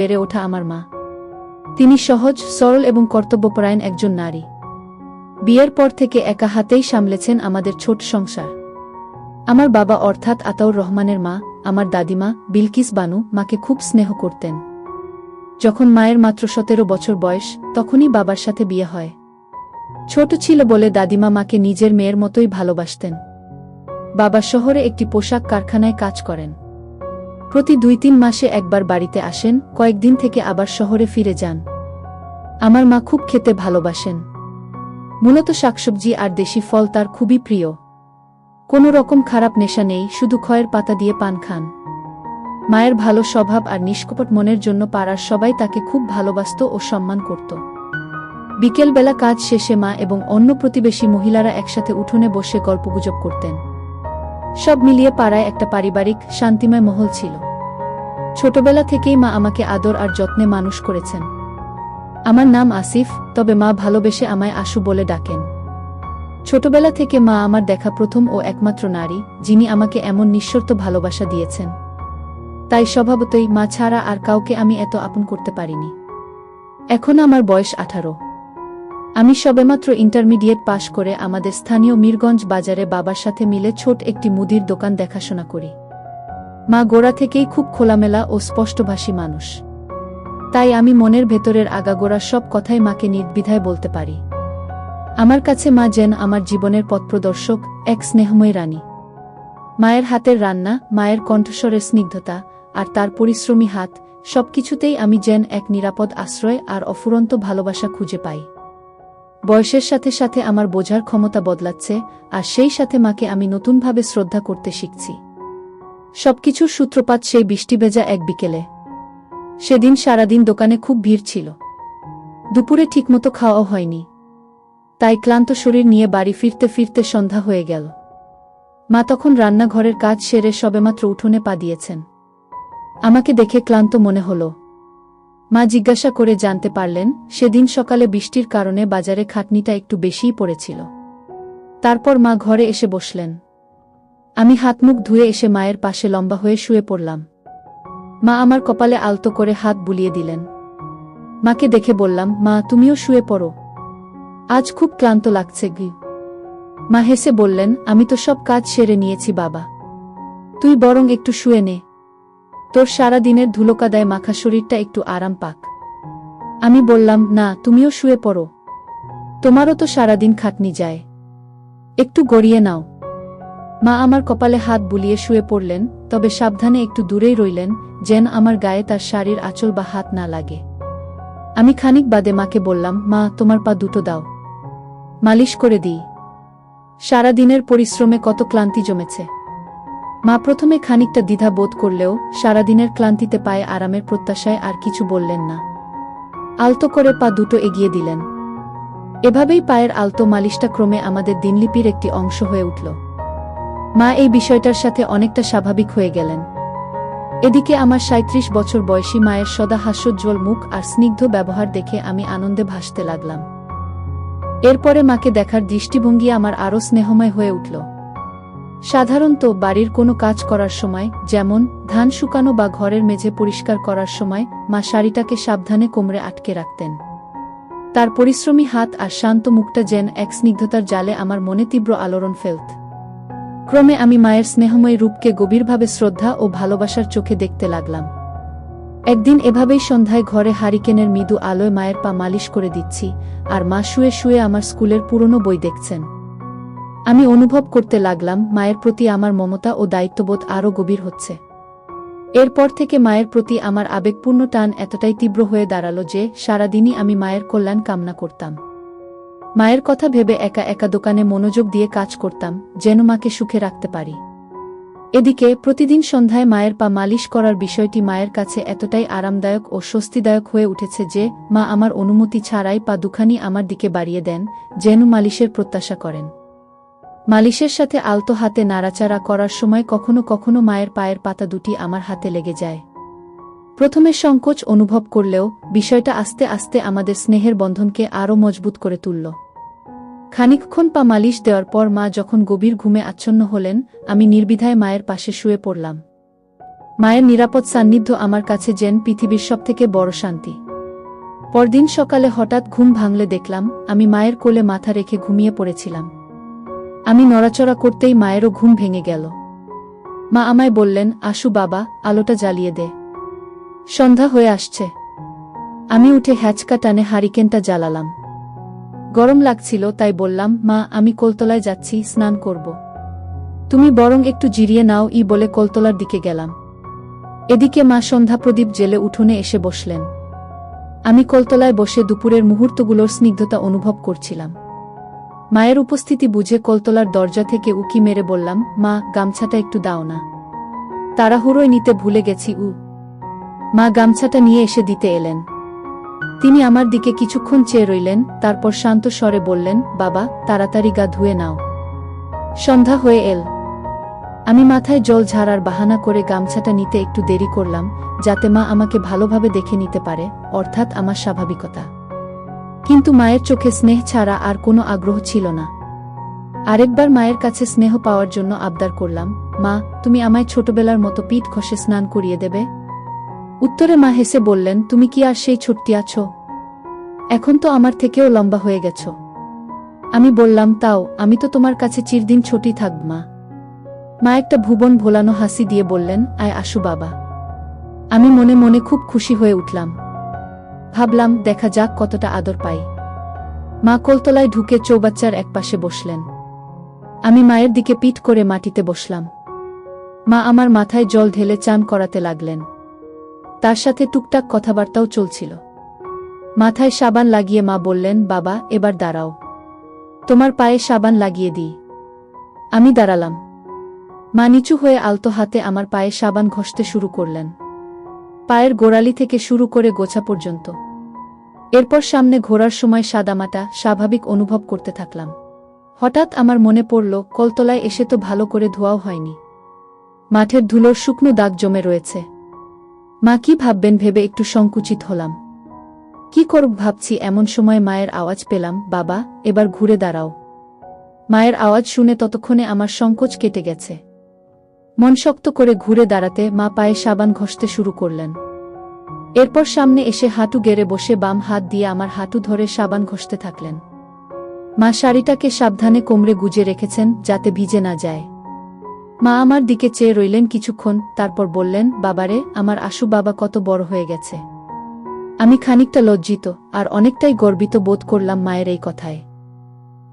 বেড়ে ওঠা আমার মা। তিনি সহজ, সরল এবং কর্তব্যপরায়ণ একজন নারী। বিয়ের পর থেকে একা হাতেই সামলেছেন আমাদের ছোট সংসার। আমার বাবা অর্থাৎ আতাউর রহমানের মা, আমার দাদিমা বিলকিস বানু মাকে খুব স্নেহ করতেন। যখন মায়ের মাত্র 17 বছর বয়স, তখনই বাবার সাথে বিয়ে হয়। ছোট ছিল বলে দাদিমা মাকে নিজের মেয়ের মতোই ভালোবাসতেন। বাবা শহরে একটি পোশাক কারখানায় কাজ করেন। প্রতি 2-3 মাসে একবার বাড়িতে আসেন, কয়েকদিন থেকে আবার শহরে ফিরে যান। আমার মা খুব খেতে ভালোবাসেন। মূলত শাকসবজি আর দেশি ফল তার খুবই প্রিয়। কোনো রকম খারাপ নেশা নেই, শুধু খয়ের পাতা দিয়ে পান খান। মায়ের ভালো স্বভাব আর নিষ্কপট মনের জন্য পাড়ার সবাই তাকে খুব ভালোবাসত ও সম্মান করত। বিকেলবেলা কাজ শেষে মা এবং অন্য প্রতিবেশী মহিলারা একসাথে উঠোনে বসে গল্পগুজব করতেন। সব মিলিয়ে পাড়ায় একটা পারিবারিক, শান্তিময় মহল ছিল। ছোটবেলা থেকেই মা আমাকে আদর আর যত্নে মানুষ করেছেন। আমার নাম আসিফ, তবে মা ভালোবেসে আমায় আশু বলে ডাকেন। ছোটবেলা থেকে মা আমার দেখা প্রথম ও একমাত্র নারী, যিনি আমাকে এমন নিঃশর্ত ভালোবাসা দিয়েছেন। তাই স্বভাবতই মা ছাড়া আর কাউকে আমি এত আপন করতে পারিনি। এখন আমার বয়স 18। আমি সবেমাত্র ইন্টারমিডিয়েট পাশ করে আমাদের স্থানীয় মিরগঞ্জ বাজারে বাবার সাথে মিলে ছোট একটি মুদির দোকান দেখাশোনা করি। মা গোড়া থেকেই খুব খোলামেলা ও স্পষ্টভাষী মানুষ। তাই আমি মনের ভেতরের আগাগোড়া সব কথাই মাকে নির্দ্বিধায় বলতে পারি। আমার কাছে মা যেন আমার জীবনের পথপ্রদর্শক, এক স্নেহময়ী রানী। মায়ের হাতের রান্না, মায়ের কণ্ঠস্বরের স্নিগ্ধতা আর তার পরিশ্রমী হাত, সবকিছুতেই আমি যেন এক নিরাপদ আশ্রয় আর অফুরন্ত ভালোবাসা খুঁজে পাই। বয়সের সাথে সাথে আমার বোঝার ক্ষমতা বদলাচ্ছে, আর সেই সাথে মাকে আমি নতুনভাবে শ্রদ্ধা করতে শিখছি। সবকিছুর সূত্রপাত সেই বৃষ্টিভেজা এক বিকেলে। সেদিন সারাদিন দোকানে খুব ভিড় ছিল। দুপুরে ঠিকমতো খাওয়াও হয়নি। তাই ক্লান্ত শরীর নিয়ে বাড়ি ফিরতে ফিরতে সন্ধ্যা হয়ে গেল। মা তখন রান্নাঘরের কাজ সেরে সবেমাত্র উঠোনে পা দিয়েছেন। আমাকে দেখে ক্লান্ত মনে হল। মা জিজ্ঞাসা করে জানতে পারলেন, সেদিন সকালে বৃষ্টির কারণে বাজারে খাটনিটা একটু বেশিই পড়েছিল। তারপর মা ঘরে এসে বসলেন। আমি হাত মুখ ধুয়ে এসে মায়ের পাশে লম্বা হয়ে শুয়ে পড়লাম। মা আমার কপালে আলতো করে হাত বুলিয়ে দিলেন। মাকে দেখে বললাম, মা তুমিও শুয়ে পড়ো, আজ খুব ক্লান্ত লাগছে গি। মা হেসে বললেন, আমি তো সব কাজ সেরে নিয়েছি বাবা, তুই বরং একটু শুয়ে নে, তোর সারা দিনের ধুলোকাদায় মাখা শরীরটা একটু আরাম পাক। আমি বললাম, না তুমিও শুয়ে পড়ো, তোমারও তো সারাদিন খাটনি যায়, একটু গড়িয়ে নাও। মা আমার কপালে হাত বুলিয়ে শুয়ে পড়লেন, তবে সাবধানে একটু দূরেই রইলেন, যেন আমার গায়ে তার শাড়ির আঁচল বা হাত না লাগে। আমি খানিক বাদে মাকে বললাম, মা তোমার পা দুটো দাও, মালিশ করে দিই, সারাদিনের পরিশ্রমে কত ক্লান্তি জমেছে। মা প্রথমে খানিকটা দ্বিধা বোধ করলেও সারাদিনের ক্লান্তিতে পায়ে আরামের প্রত্যাশায় আর কিছু বললেন না। আলতো করে পা দুটো এগিয়ে দিলেন। এভাবেই পায়ের আলতো মালিশটা ক্রমে আমাদের দিনলিপির একটি অংশ হয়ে উঠল। মা এই বিষয়টার সাথে অনেকটা স্বাভাবিক হয়ে গেলেন। এদিকে আমার 37 বছর বয়সী মায়ের সদা হাস্যোজ্জ্বল মুখ আর স্নিগ্ধ ব্যবহার দেখে আমি আনন্দে ভাসতে লাগলাম। এরপরে মাকে দেখার দৃষ্টিভঙ্গি আমার আরও স্নেহময় হয়ে উঠল। সাধারণত বাড়ির কোনো কাজ করার সময়, যেমন ধান শুকানো বা ঘরের মেঝে পরিষ্কার করার সময়, মা শাড়িটাকে সাবধানে কোমরে আটকে রাখতেন। তার পরিশ্রমী হাত আর শান্ত মুখটা যেন এক স্নিগ্ধতার জালে আমার মনে তীব্র আলোড়ন ফেলত। ক্রমে আমি মায়ের স্নেহময় রূপকে গভীরভাবে শ্রদ্ধা ও ভালোবাসার চোখে দেখতে লাগলাম। একদিন এভাবেই সন্ধ্যায় ঘরে হারিকেনের মৃদু আলোয় মায়ের পা মালিশ করে দিচ্ছি, আর মা শুয়ে শুয়ে আমার স্কুলের পুরনো বই দেখছেন। আমি অনুভব করতে লাগলাম মায়ের প্রতি আমার মমতা ও দায়িত্ববোধ আরও গভীর হচ্ছে। এরপর থেকে মায়ের প্রতি আমার আবেগপূর্ণ টান এতটাই তীব্র হয়ে দাঁড়ালো যে সারাদিনই আমি মায়ের কল্যাণ কামনা করতাম। মায়ের কথা ভেবে একা একা দোকানে মনোযোগ দিয়ে কাজ করতাম, যেন মাকে সুখে রাখতে পারি। এদিকে প্রতিদিন সন্ধ্যায় মায়ের পা মালিশ করার বিষয়টি মায়ের কাছে এতটাই আরামদায়ক ও স্বস্তিদায়ক হয়ে উঠেছে যে মা আমার অনুমতি ছাড়াই পা দুখানি আমার দিকে বাড়িয়ে দেন, যেন মালিশের প্রত্যাশা করেন। মালিশের সাথে আলতো হাতে নাড়াচাড়া করার সময় কখনো কখনো মায়ের পায়ের পাতা দুটি আমার হাতে লেগে যায়। প্রথমে সংকোচ অনুভব করলেও বিষয়টা আস্তে আস্তে আমাদের স্নেহের বন্ধনকে আরও মজবুত করে তুলল। খানিকক্ষণ পা মালিশ দেওয়ার পর মা যখন গভীর ঘুমে আচ্ছন্ন হলেন, আমি নির্বিধায় মায়ের পাশে শুয়ে পড়লাম। মায়ের নিরাপদ সান্নিধ্য আমার কাছে যেন পৃথিবীর সবথেকে বড় শান্তি। পরদিন সকালে হঠাৎ ঘুম ভাঙলে দেখলাম আমি মায়ের কোলে মাথা রেখে ঘুমিয়ে পড়েছিলাম। আমি নড়াচড়া করতেই মায়েরও ঘুম ভেঙে গেল। মা আমায় বললেন, আসু বাবা, আলোটা জ্বালিয়ে দে, সন্ধ্যা হয়ে আসছে। আমি উঠে হ্যাচকা টানে হারিকেনটা জ্বালালাম। গরম লাগছিল, তাই বললাম, মা আমি কলতলায় যাচ্ছি, স্নান করব। তুমি বরং একটু জিরিয়ে নাও বলে কলতলার দিকে গেলাম। এদিকে মা সন্ধ্যা প্রদীপ জেলে উঠোনে এসে বসলেন। আমি কলতলায় বসে দুপুরের মুহূর্তগুলোর স্নিগ্ধতা অনুভব করছিলাম। মায়ের উপস্থিতি বুঝে কলতলার দরজা থেকে উকি মেরে বললাম, মা গামছাটা একটু দাও না, তাড়াহুড়োয় নিতে ভুলে গেছি। মা গামছাটা নিয়ে এসে দিতে এলেন। তিনি আমার দিকে কিছুক্ষণ চেয়ে রইলেন, তারপর শান্ত স্বরে বললেন, বাবা তাড়াতাড়ি গা ধুয়ে নাও, সন্ধ্যা হয়ে এল। আমি মাথায় জল ঝাড়ার বাহানা করে গামছাটা নিতে একটু দেরি করলাম, যাতে মা আমাকে ভালোভাবে দেখে নিতে পারে, অর্থাৎ আমার স্বাভাবিকতা। কিন্তু মায়ের চোখে স্নেহ ছাড়া আর কোনো আগ্রহ ছিল না। আরেকবার মায়ের কাছে স্নেহ পাওয়ার জন্য আবদার করলাম, মা তুমি আমায় ছোটবেলার মতো পিঠ ঘষে স্নান করিয়ে দেবে? উত্তরে মা হেসে বললেন, তুমি কি আর সেই ছোট্টি আছো? এখন তো আমার থেকেও লম্বা হয়ে গেছ। আমি বললাম, তাও আমি তো তোমার কাছে চিরদিন ছোটই থাকব মা। মা একটা ভুবন ভোলানো হাসি দিয়ে বললেন, আয় আসু বাবা। আমি মনে মনে খুব খুশি হয়ে উঠলাম। ভাবলাম, দেখা যাক কতটা আদর পাই। মা কলতলায় ঢুকে চৌবাচ্চার একপাশে বসলেন। আমি মায়ের দিকে পিঠ করে মাটিতে বসলাম। মা আমার মাথায় জল ঢেলে চান করাতে লাগলেন। তার সাথে টুকটাক কথাবার্তাও চলছিল। মাথায় সাবান লাগিয়ে মা বললেন, বাবা এবার দাঁড়াও, তোমার পায়ে সাবান লাগিয়ে দিই। আমি দাঁড়ালাম। মা নিচু হয়ে আলতো হাতে আমার পায়ে সাবান ঘষতে শুরু করলেন, পায়ের গোড়ালি থেকে শুরু করে গোছা পর্যন্ত। এরপর সামনে ঘোরার সময় সাদামাটা স্বাভাবিক অনুভব করতে থাকলাম। হঠাৎ আমার মনে পড়ল, কলতলায় এসে তো ভালো করে ধোয়াও হয়নি। মাঠের ধুলোর শুকনো দাগ জমে রয়েছে। মা কি ভাববেন ভেবে একটু সংকুচিত হলাম। কি করব ভাবছি, এমন সময় মায়ের আওয়াজ পেলাম, বাবা এবার ঘুরে দাঁড়াও। মায়ের আওয়াজ শুনে ততক্ষণে আমার সংকোচ কেটে গেছে। মন শক্ত করে ঘুরে দাঁড়াতে মা পায়ে সাবান ঘষতে শুরু করলেন। এরপর সামনে এসে হাঁটু গেড়ে বসে বাম হাত দিয়ে আমার হাঁটু ধরে সাবান ঘষতে থাকলেন। মা শাড়িটাকে সাবধানে কোমরে গুজে রেখেছেন যাতে ভিজে না যায়। মা আমার দিকে চেয়ে রইলেন কিছুক্ষণ, তারপর বললেন, বাবারে আমার আশু বাবা কত বড় হয়ে গেছে। আমি খানিকটা লজ্জিত আর অনেকটাই গর্বিত বোধ করলাম মায়ের এই কথায়,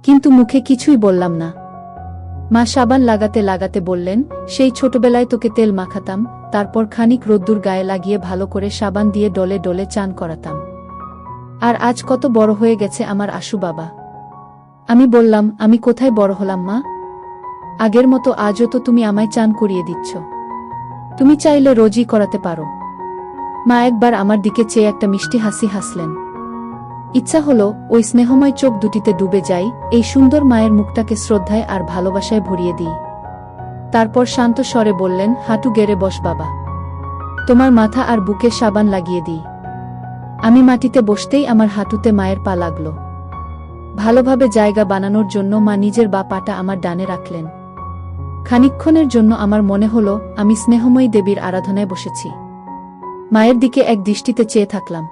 কিন্তু মুখে কিছুই বললাম না। মা সাবান লাগাতে লাগাতে বললেন, সেই ছোটবেলায় তোকে তেল মাখাতাম, তারপর খানিক রোদ্দুর গায়ে লাগিয়ে ভালো করে সাবান দিয়ে ডলে ডলে চান করাতাম। আর আজ কত বড় হয়ে গেছে আমার আশু বাবা। আমি বললাম, আমি কোথায় বড় হলাম মা? আগের মতো আজও তো তুমি আমায় চান করিয়ে দিচ্ছ। তুমি চাইলে রোজই করাতে পারো। মা একবার আমার দিকে চেয়ে একটা মিষ্টি হাসি হাসলেন। ইচ্ছা হলো ওই স্নেহময় চোখ দুটিতে ডুবে যাই, এই সুন্দর মায়ের মুখটাকে শ্রদ্ধায় আর ভালোবাসায় ভরিয়ে দিই। তারপর শান্ত স্বরে বললেন, হাঁটু গেড়ে বস বাবা, তোমার মাথা আর বুকে সাবান লাগিয়ে দিই। আমি মাটিতে বসতেই আমার হাঁটুতে মায়ের পা লাগল। ভালোভাবে জায়গা বানানোর জন্য মা নিজের বা পাটা আমার ডানে রাখলেন। খানিকক্ষণের জন্য আমার মনে হলো আমি স্নেহময়ী দেবীর আরাধনায় বসেছি। মায়ের দিকে এক দৃষ্টিতে চেয়ে থাকলাম।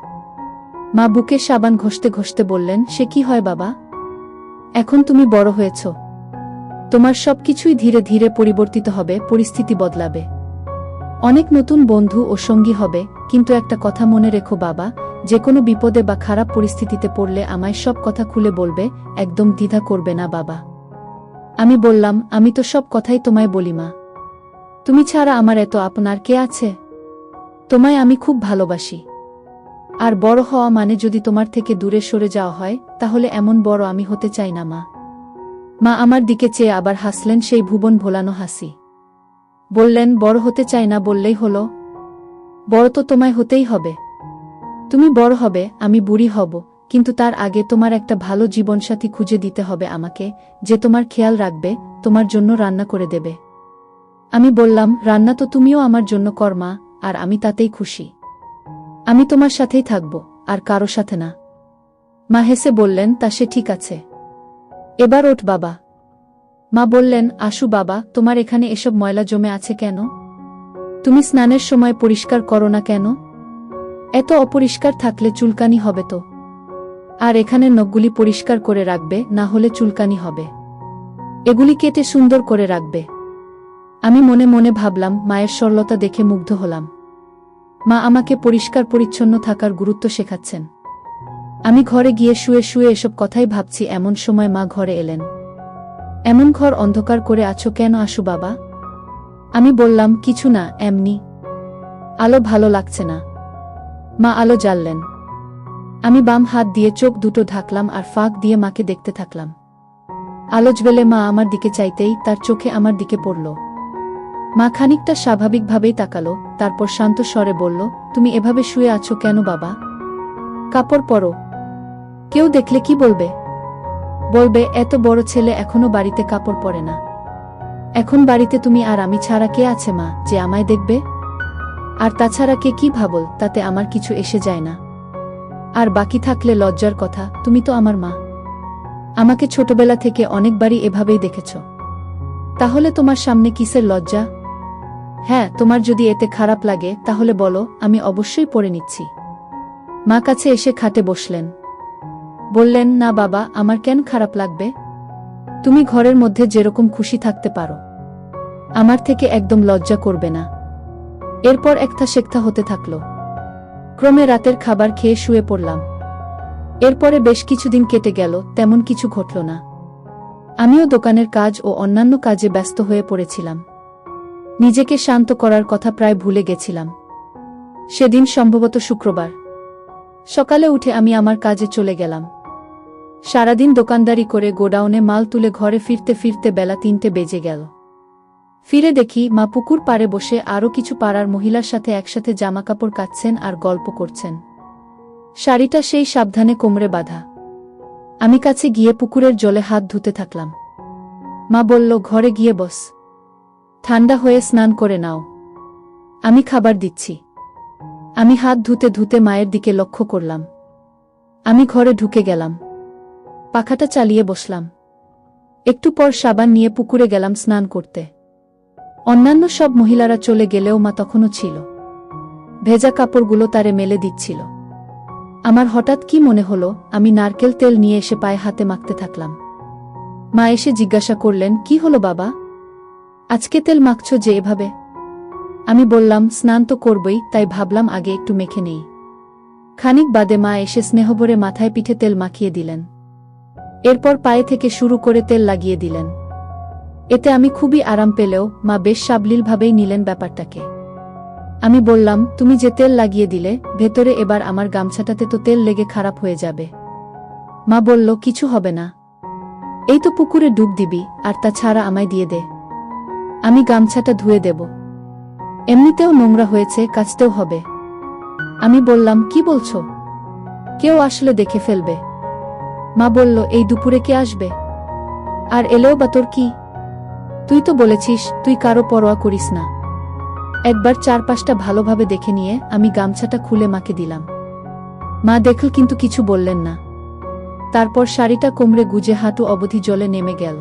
মা বুকে সাবান ঘষতে ঘষতে বললেন, সে কি হয় বাবা, এখন তুমি বড় হয়েছ, তোমার সবকিছুই ধীরে ধীরে পরিবর্তিত হবে, পরিস্থিতি বদলাবে, অনেক নতুন বন্ধু ও সঙ্গী হবে, কিন্তু একটা কথা মনে রেখো বাবা, যে কোনো বিপদে বা খারাপ পরিস্থিতিতে পড়লে আমায় সব কথা খুলে বলবে, একদম দ্বিধা করবে না বাবা। আমি বললাম, আমি তো সব কথাই তোমায় বলি মা, তুমি ছাড়া আমার এত আপনার কে আছে? তোমায় আমি খুব ভালোবাসি। আর বড় হওয়া মানে যদি তোমার থেকে দূরে সরে যাওয়া হয়, তাহলে এমন বড় আমি হতে চাই না মা। মা আমার দিকে চেয়ে আবার হাসলেন সেই ভুবন ভোলানো হাসি। বললেন, বড় হতে চাই না বললেই হলো, বড় তো তোমায় হতেই হবে। তুমি বড় হবে, আমি বুড়ি হব, কিন্তু তার আগে তোমার একটা ভালো জীবনসাথী খুঁজে দিতে হবে আমাকে, যে তোমার খেয়াল রাখবে, তোমার জন্য রান্না করে দেবে। আমি বললাম, রান্না তো তুমিও আমার জন্য কর মা, আর আমি তাতেই খুশি। আমি তোমার সাথেই থাকব, আর কারো সাথে না। মা হেসে বললেন, তা সে ঠিক আছে, এবার ওঠ বাবা। মা বললেন, আশু বাবা, তোমার এখানে এসব ময়লা জমে আছে কেন? তুমি স্নানের সময় পরিষ্কার করো না কেন? এত অপরিষ্কার থাকলে চুলকানি হবে তো। আর এখানের নখগুলি পরিষ্কার করে রাখবে, না হলে চুলকানি হবে। এগুলি কেটে সুন্দর করে রাখবে। আমি মনে মনে ভাবলাম, মায়ের সরলতা দেখে মুগ্ধ হলাম। মা আমাকে পরিষ্কার পরিচ্ছন্ন থাকার গুরুত্ব শেখাচ্ছেন। আমি ঘরে গিয়ে শুয়ে শুয়ে এসব কথাই ভাবছি, এমন সময় মা ঘরে এলেন। এমন ঘর অন্ধকার করে আছো কেন আশু বাবা? আমি বললাম, কিছু না, এমনি। আলো ভালো লাগছে না। মা আলো জ্বাললেন। আমি বাম হাত দিয়ে চোখ দুটো ঢাকলাম আর ফাঁক দিয়ে মাকে দেখতে থাকলাম। আলো জ্বেলে মা আমার দিকে চাইতেই তার চোখে আমার দিকে পড়ল। মা খানিকটা স্বাভাবিকভাবেই তাকালো, তারপর শান্ত স্বরে বলল, তুমি এভাবে শুয়ে আছো কেন বাবা? কাপড় পরো। কেউ দেখলে কি বলবে? বলবে এত বড় ছেলে এখনো বাড়িতে কাপড় পরে না। এখন বাড়িতে তুমি আর আমি ছাড়া কে আছে মা, যে আমায় দেখবে? আর তাছাড়া কে কি ভাবল, তাতে আমার কিছু এসে যায় না। আর বাকি থাকলে লজ্জার কথা, তুমি তো আমার মা। আমাকে ছোটবেলা থেকে অনেকবারই এভাবেই দেখেছ। তাহলে তোমার সামনে কিসের লজ্জা? হ্যাঁ, তোমার যদি এতে খারাপ লাগে তাহলে বলো, আমি অবশ্যই পরে নিচ্ছি। মা কাছে এসে খাটে বসলেন। বললেন, না বাবা, আমার কেন খারাপ লাগবে? তুমি ঘরের মধ্যে যেরকম খুশি থাকতে পারো। আমার থেকে একদম লজ্জা করবে না। এরপর একটা সেক্তা হতে থাকল। ক্রমে রাতের খাবার খেয়ে শুয়ে পড়লাম। এরপরে বেশ কিছুদিন কেটে গেল, তেমন কিছু ঘটল না। আমিও দোকানের কাজ ও অন্যান্য কাজে ব্যস্ত হয়ে পড়েছিলাম। নিজেকে শান্ত করার কথা প্রায় ভুলে গেছিলাম। সেদিন সম্ভবত শুক্রবার। সকালে উঠে আমি আমার কাজে চলে গেলাম। সারাদিন দোকানদারি করে গোডাউনে মাল তুলে ঘরে ফিরতে ফিরতে বেলা 3টে বেজে গেল। ফিরে দেখি মা পুকুর পাড়ে বসে আরও কিছু পাড়ার মহিলার সাথে একসাথে জামাকাপড় কাচ্ছেন আর গল্প করছেন। শাড়িটা সেই সাবধানে কোমরে বাঁধা। আমি কাছে গিয়ে পুকুরের জলে হাত ধুতে থাকলাম। মা বলল, ঘরে গিয়ে বস, ঠান্ডা হয়ে স্নান করে নাও, আমি খাবার দিচ্ছি। আমি হাত ধুতে ধুতে মায়ের দিকে লক্ষ্য করলাম। আমি ঘরে ঢুকে গেলাম। পাখাটা চালিয়ে বসলাম। একটু পর সাবান নিয়ে পুকুরে গেলাম স্নান করতে। অন্যান্য সব মহিলারা চলে গেলেও মা তখনও ছিল। ভেজা কাপড়গুলো তারে মেলে দিচ্ছিল। আমার হঠাৎ কি মনে হলো, আমি নারকেল তেল নিয়ে এসে পায়ে হাতে মাখতে থাকলাম। মা এসে জিজ্ঞাসা করলেন, কি হলো বাবা, আজকে তেল মাখছ যে এভাবে? আমি বললাম, স্নান তো করবই, তাই ভাবলাম আগে একটু মেখে নেই। খানিক বাদে মা এসে স্নেহভরে মাথায় পিঠে তেল মাখিয়ে দিলেন। এরপর পায়ে থেকে শুরু করে তেল লাগিয়ে দিলেন। এতে আমি খুবই আরাম পেলেও মা বেশ সাবলীলভাবেই নিলেন ব্যাপারটাকে। আমি বললাম, তুমি যে তেল লাগিয়ে দিলে, ভেতরে এবার আমার গামছাটাতে তো তেল লেগে খারাপ হয়ে যাবে। মা বলল, কিছু হবে না, এই তো পুকুরে ডুব দিবি, আর তাছাড়া আমায় দিয়ে দে, আমি গামছাটা ধুয়ে দেব। এমনিতেও নোংরা হয়েছে, কাচতেও হবে। আমি বললাম, কি বলছো? কেউ আসলে দেখে ফেলবে। মা বলল, এই দুপুরে কে আসবে? আর এলেও বা তোর কি? তুই তো বলেছিস তুই কারো পরোয়া করিস না। একবার চারপাশটা ভালোভাবে দেখে নিয়ে আমি গামছাটা খুলে মাকে দিলাম। মা দেখল কিন্তু কিছু বললেন না। তারপর শাড়িটা কোমরে গুজে হাঁটু অবধি জলে নেমে গেল।